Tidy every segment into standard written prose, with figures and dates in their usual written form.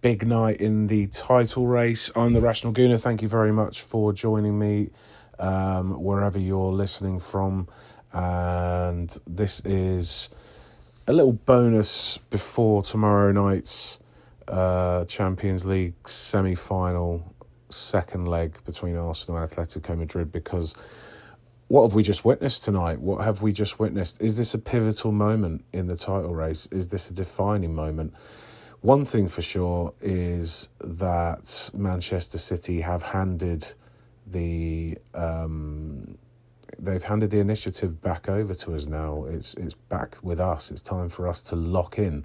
big night in the title race. I'm the Rational Gooner. Thank you very much for joining me wherever you're listening from. And this is a little bonus before tomorrow night's Champions League semi-final second leg between Arsenal and Atletico Madrid, because what have we just witnessed tonight? What have we just witnessed? Is this a pivotal moment in the title race? Is this a defining moment? One thing for sure is that Manchester City have handed the initiative back over to us now. It's back with us. It's time for us to lock in.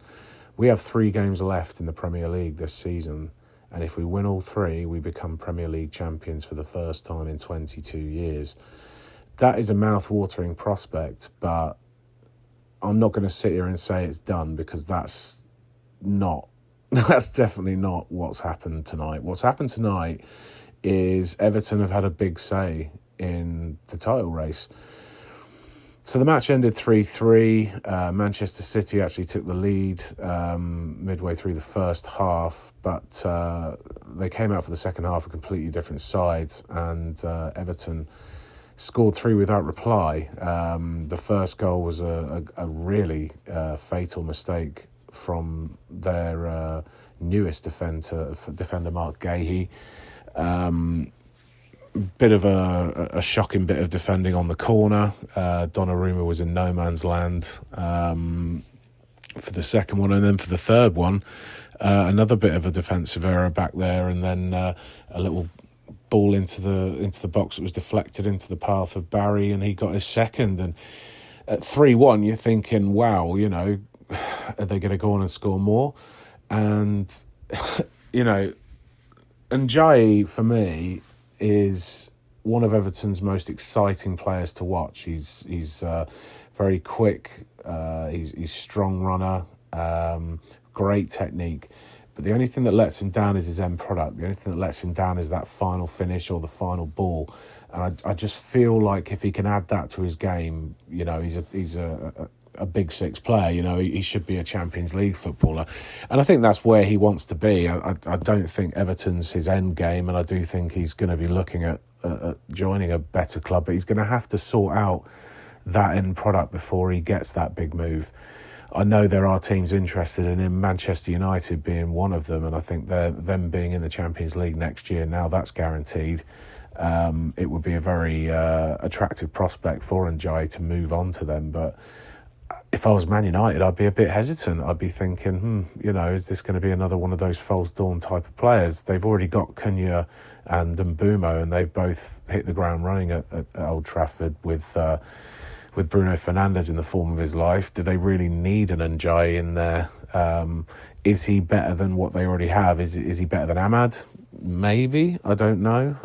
We have 3 games left in the Premier League this season, and if we win all 3, we become Premier League champions for the first time in 22 years. That is a mouth-watering prospect, but I'm not going to sit here and say it's done, because that's definitely not what's happened tonight. What's happened tonight is Everton have had a big say in the title race. So the match ended 3-3. Manchester City actually took the lead midway through the first half, but they came out for the second half a completely different side, and Everton scored 3 without reply. The first goal was a really fatal mistake from their newest defender Mark Gahey. Bit of a shocking bit of defending on the corner. Donnarumma was in no man's land for the second one, and then for the third one, another bit of a defensive error back there, and then a little ball into the box that was deflected into the path of Barry, and he got his second. And at 3-1, you're thinking, wow, are they going to go on and score more? And Ndiaye, for me, is one of Everton's most exciting players to watch. He's very quick. He's strong runner, great technique. But the only thing that lets him down is his end product. The only thing that lets him down is that final finish or the final ball. And I just feel like if he can add that to his game, he's a big six player. He should be a Champions League footballer. And I think that's where he wants to be. I don't think Everton's his end game, and I do think he's going to be looking at joining a better club, but he's going to have to sort out that end product before he gets that big move. I know there are teams interested in him, Manchester United being one of them, and I think them being in the Champions League next year, now that's guaranteed. It would be a very attractive prospect for Ndiaye to move on to them. But if I was Man United, I'd be a bit hesitant. I'd be thinking, is this going to be another one of those false dawn type of players? They've already got Cunha and Mbeumo, and they've both hit the ground running at Old Trafford with Bruno Fernandes in the form of his life. Do they really need an Ndiaye in there? Is he better than what they already have? Is he better than Ahmad? Maybe. I don't know.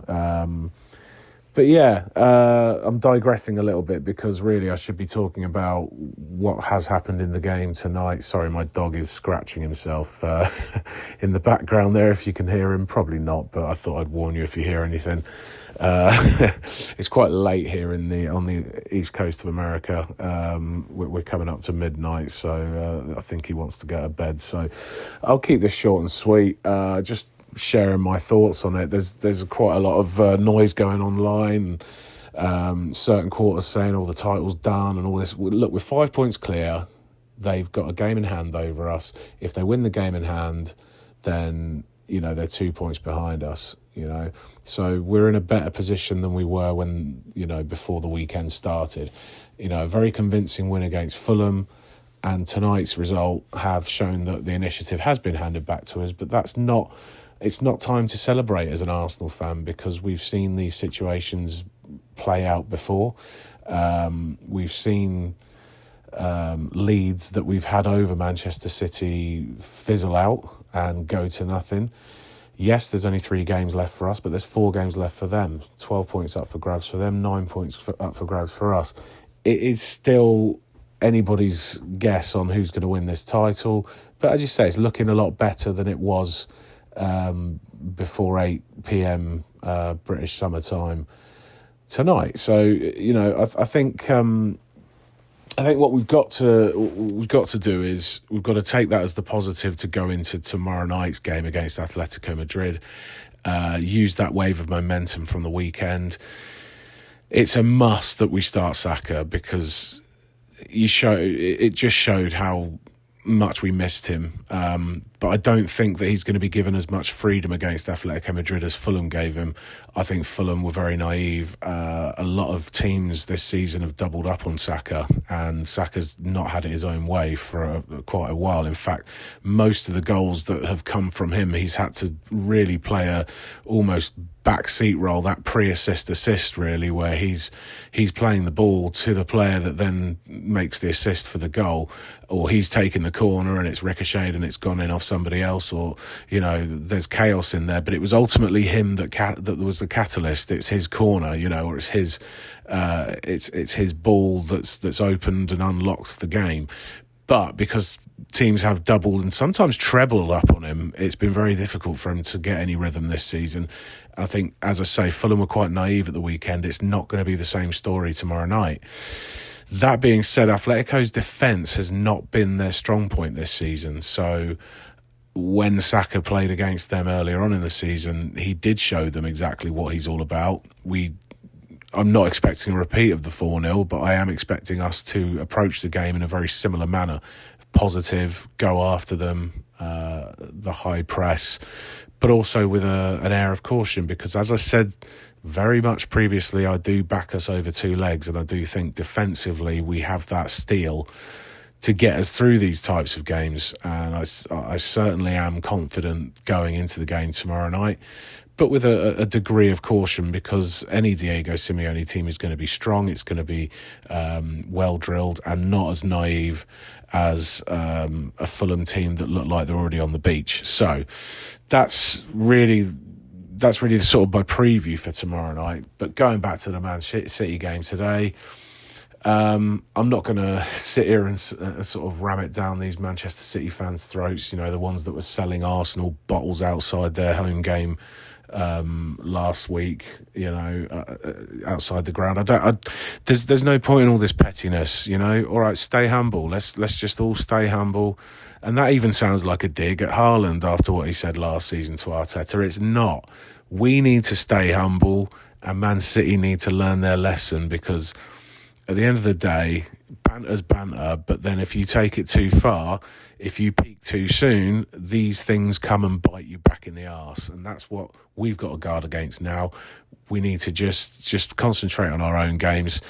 But yeah, I'm digressing a little bit, because really I should be talking about what has happened in the game tonight. Sorry, my dog is scratching himself in the background there, if you can hear him. Probably not, but I thought I'd warn you if you hear anything. It's quite late here on the east coast of America. We're coming up to midnight, so I think he wants to go to bed. So I'll keep this short and sweet. Just sharing my thoughts on it. There's quite a lot of noise going online. Certain quarters saying all the title's done and all this. Look, with 5 points clear, they've got a game in hand over us. If they win the game in hand, then they're 2 points behind us. So we're in a better position than we were when before the weekend started. A very convincing win against Fulham, and tonight's result have shown that the initiative has been handed back to us. But it's not time to celebrate as an Arsenal fan, because we've seen these situations play out before. We've seen leads that we've had over Manchester City fizzle out and go to nothing. Yes, there's only 3 games left for us, but there's 4 games left for them. 12 points up for grabs for them, 9 points up for grabs for us. It is still anybody's guess on who's going to win this title. But as you say, it's looking a lot better than it was before 8 p.m. British summertime tonight. So, I think I think what we've got to do is we've got to take that as the positive to go into tomorrow night's game against Atletico Madrid. Use that wave of momentum from the weekend. It's a must that we start Saka, because it just showed how much we missed him. But I don't think that he's going to be given as much freedom against Atletico Madrid as Fulham gave him. I think Fulham were very naive. A lot of teams this season have doubled up on Saka, and Saka's not had it his own way for quite a while. In fact, most of the goals that have come from him, he's had to really play a almost backseat role, that pre-assist really, where he's playing the ball to the player that then makes the assist for the goal, or he's taken the corner and it's ricocheted and it's gone in off somebody else, or there's chaos in there. But it was ultimately him that was the catalyst. It's his corner, or it's his it's his ball that's opened and unlocked the game. But because teams have doubled and sometimes trebled up on him, it's been very difficult for him to get any rhythm this season. I think, as I say, Fulham were quite naive at the weekend. It's not going to be the same story tomorrow night. That being said, Atletico's defence has not been their strong point this season. So when Saka played against them earlier on in the season, he did show them exactly what he's all about. I'm not expecting a repeat of the 4-0, but I am expecting us to approach the game in a very similar manner. Positive, go after them, the high press, but also with an air of caution, because, as I said very much previously, I do back us over two legs, and I do think defensively we have that steel to get us through these types of games. And I certainly am confident going into the game tomorrow night, but with a degree of caution, because any Diego Simeone team is going to be strong. It's going to be well drilled and not as naive as a Fulham team that look like they're already on the beach. So that's really sort of my preview for tomorrow night. But going back to the Man City game today, I'm not going to sit here and sort of ram it down these Manchester City fans' throats, the ones that were selling Arsenal bottles outside their home game last week, outside the ground. There's no point in all this pettiness, all right, stay humble. Let's just all stay humble. And that even sounds like a dig at Haaland after what he said last season to Arteta. It's not. We need to stay humble, and Man City need to learn their lesson, because at the end of the day, banter's banter, but then if you take it too far, if you peak too soon, these things come and bite you back in the arse. And that's what we've got to guard against now. We need to just concentrate on our own games,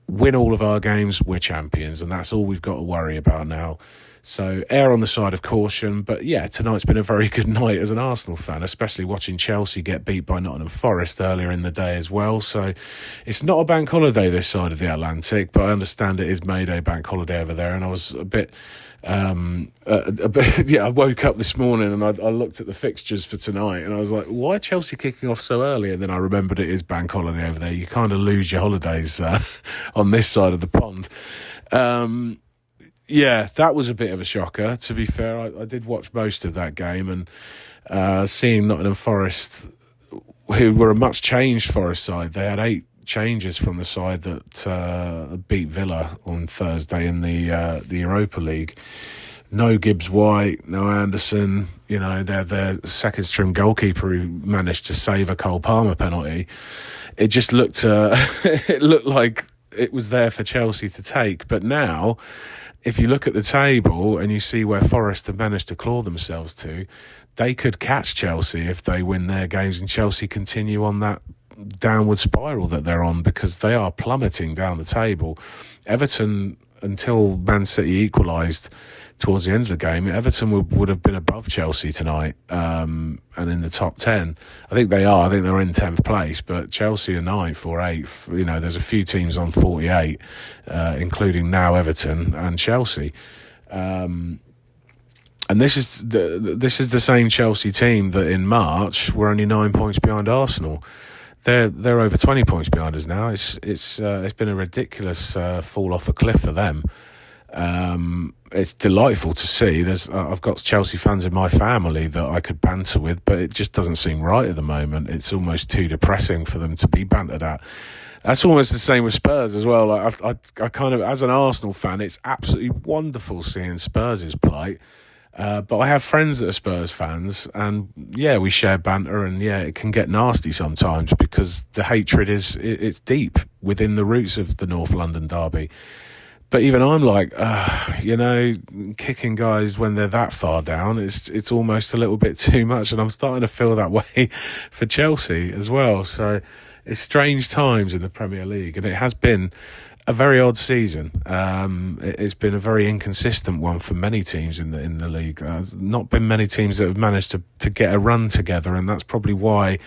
win all of our games, we're champions, and that's all we've got to worry about now. So err on the side of caution. But yeah, tonight's been a very good night as an Arsenal fan, especially watching Chelsea get beat by Nottingham Forest earlier in the day as well. So it's not a bank holiday this side of the Atlantic, but I understand it is May Day bank holiday over there. And I was a bit, I woke up this morning and I looked at the fixtures for tonight and I was like, why are Chelsea kicking off so early? And then I remembered it is bank holiday over there. You kind of lose your holidays on this side of the pond. Yeah, that was a bit of a shocker, to be fair. I did watch most of that game, and seeing Nottingham Forest, who were a much changed Forest side. They had 8 changes from the side that beat Villa on Thursday in the Europa League. No Gibbs-White, no Anderson, their second string goalkeeper who managed to save a Cole Palmer penalty. It just looked it looked like it was there for Chelsea to take. But now, if you look at the table and you see where Forest have managed to claw themselves to, they could catch Chelsea if they win their games and Chelsea continue on that downward spiral that they're on, because they are plummeting down the table. Everton, until Man City equalised towards the end of the game, Everton would have been above Chelsea tonight and in the top 10. I think they are. I think they're in 10th place, but Chelsea are 9th or 8th. There's a few teams on 48, including now Everton and Chelsea. And this is the same Chelsea team that in March were only 9 points behind Arsenal. They're over 20 points behind us now. It's been a ridiculous fall off a cliff for them. It's delightful to see. I've got Chelsea fans in my family that I could banter with, but it just doesn't seem right at the moment. It's almost too depressing for them to be bantered at. That's almost the same with Spurs as well. Like I kind of, as an Arsenal fan, it's absolutely wonderful seeing Spurs' plight. But I have friends that are Spurs fans, and yeah, we share banter, and yeah, it can get nasty sometimes because the hatred it's deep within the roots of the North London derby. But even I'm like, kicking guys when they're that far down, it's almost a little bit too much, and I'm starting to feel that way for Chelsea as well. So it's strange times in the Premier League, and it has been a very odd season. It's been a very inconsistent one for many teams in the league. There's not been many teams that have managed to get a run together, and that's probably why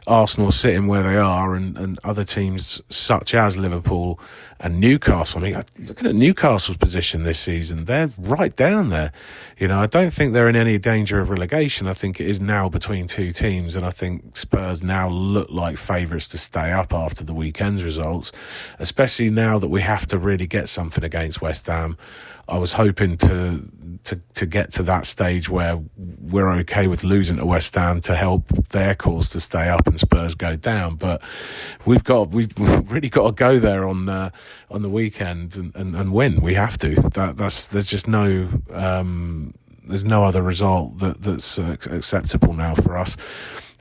Arsenal sitting where they are, and other teams such as Liverpool and Newcastle. I mean, looking at Newcastle's position this season, they're right down there. I don't think they're in any danger of relegation. I think it is now between two teams, and I think Spurs now look like favourites to stay up after the weekend's results, especially now that we have to really get something against West Ham. I was hoping to get to that stage where we're okay with losing to West Ham to help their cause to stay up and Spurs go down, but we've really got to go there on the weekend and win. We have to. There's just no there's no other result that's acceptable now for us.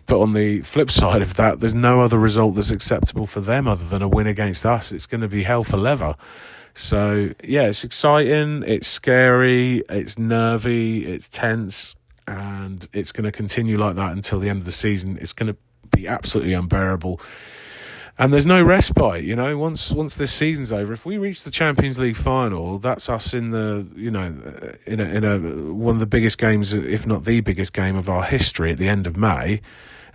But on the flip side of that, there's no other result that's acceptable for them other than a win against us. It's going to be hell for leather. So, yeah, it's exciting, it's scary, it's nervy, it's tense, and it's going to continue like that until the end of the season. It's going to be absolutely unbearable. And there's no respite, once this season's over. If we reach the Champions League final, that's us in the, in a one of the biggest games, if not the biggest game of our history at the end of May.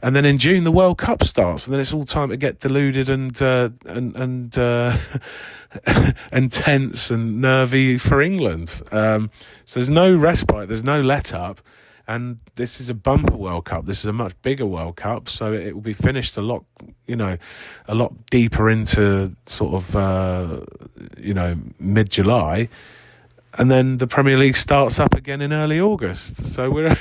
And then in June, the World Cup starts, and then it's all time to get deluded and and tense and nervy for England. So there's no respite, there's no let up, and this is a bumper World Cup. This is a much bigger World Cup, so it will be finished a lot deeper into sort of mid-July. And then the Premier League starts up again in early August. So we're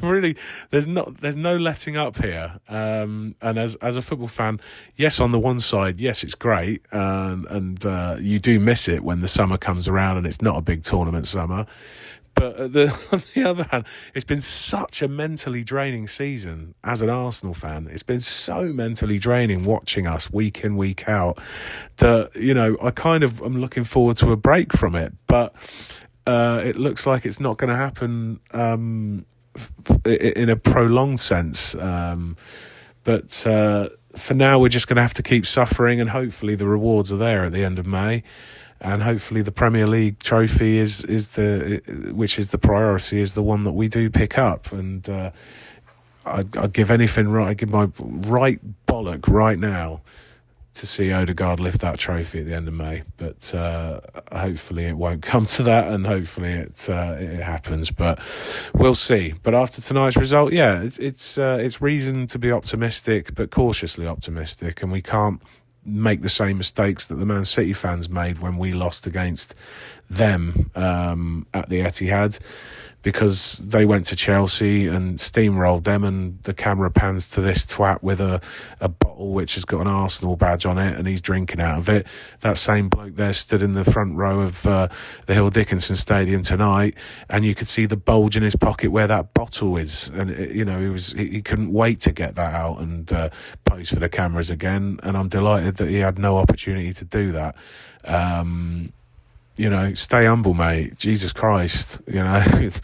really there's no letting up here. And as a football fan, yes, on the one side, yes, it's great, and you do miss it when the summer comes around and it's not a big tournament summer. But on the other hand, it's been such a mentally draining season as an Arsenal fan. It's been so mentally draining watching us week in, week out that, I kind of am looking forward to a break from it. But it looks like it's not going to happen in a prolonged sense. But for now, we're just going to have to keep suffering, and hopefully the rewards are there at the end of May. And hopefully the Premier League trophy which is the priority, is the one that we do pick up. And I'd give anything right. I'd give my right bollock right now to see Odegaard lift that trophy at the end of May. But hopefully it won't come to that, and hopefully it happens. But we'll see. But after tonight's result, yeah, it's reason to be optimistic, but cautiously optimistic, and we can't make the same mistakes that the Man City fans made when we lost against them at the Etihad, because they went to Chelsea and steamrolled them, and the camera pans to this twat with a bottle which has got an Arsenal badge on it, and he's drinking out of it. That same bloke there stood in the front row of the Hill Dickinson Stadium tonight, and you could see the bulge in his pocket where that bottle is, and he couldn't wait to get that out and pose for the cameras again. And I'm delighted that he had no opportunity to do that. Stay humble, mate. Jesus Christ, it's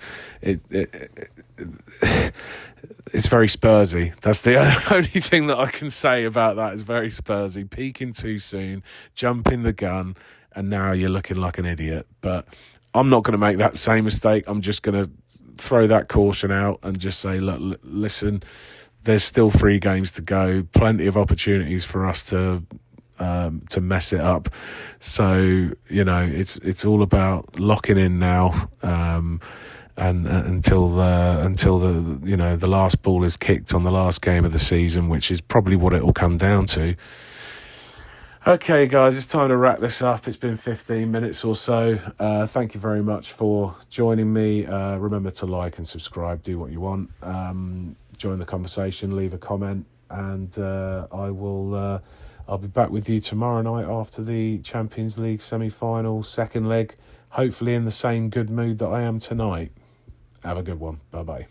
very Spursy. That's the only thing that I can say about that. Is very Spursy. Peaking too soon, jumping the gun, and now you're looking like an idiot. But I'm not going to make that same mistake. I'm just going to throw that caution out and just say, look, listen, there's still 3 games to go. Plenty of opportunities for us to mess it up. So, it's all about locking in now, and until the last ball is kicked on the last game of the season, which is probably what it will come down to. Okay, guys, it's time to wrap this up. It's been 15 minutes or so. Thank you very much for joining me. Remember to like and subscribe, do what you want. Join the conversation, leave a comment, and I'll be back with you tomorrow night after the Champions League semi-final, second leg, hopefully in the same good mood that I am tonight. Have a good one. Bye-bye.